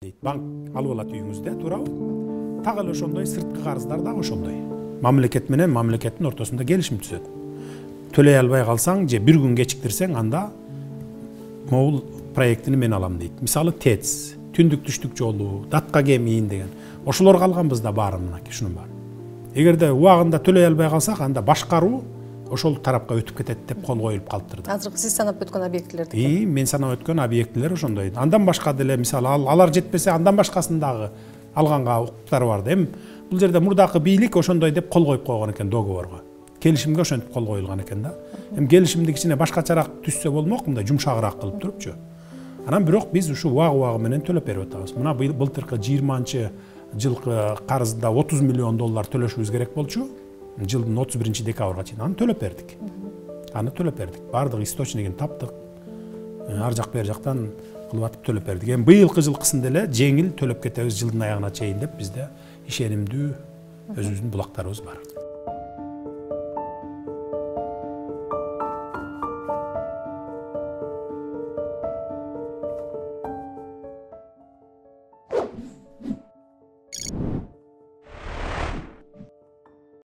Банк алып алат үйүңүздө, туурабы? Так эле ошондой сырткы карыздар да ошондой. Мамлекет менен мамлекеттин ортосунда келишим түзөт. Төлөй албай калсаң же бир күн кечиктирсең, анда могул проектини мен алам дейт. Мисалы ТЭЦ, түндүк түштүк жолу, датка кемийин деген. Ошолор калганбыз да баары мынакей, ушунун баары. Эгерде убагында төлөй албай калсак, анда башкаруу ошол тарапка өтүп кетет деп кол коюлуп калыптыр да. Азыркы сиз санап өткөн объектилерди. Мен санап өткөн объектилер ошондой. Андан башка деле, мисалы, алар жетпесе, андан башкасын дагы алганга укуктары бар да. Эми бул жерде мурдакы бийлик ошондой деп кол коюп койгон экен договорго. Келишимге ошентип кол коюлган экен да. Эми келишимди кичине башкачараак түзсө болмок, мындай жумшагыраак кылып турупчу. Анан бирок биз ушу убагы менен төлөп берип атабыз. Мына былтыркы 20-жылкы карызда 30 миллион доллар төлөшүбүз керек болчу. Жылдын 31-декабрга чейин аны төлөп бердик. Бардык источнигин таптык. Ар жак бер жактан кылып атып төлөп бердик. Эми быйылкы жылкысын деле жеңил төлөп кетебиз жылдын аягына чейин деп бизде ишенимдүү өзүбүздүн булактарыбыз бар.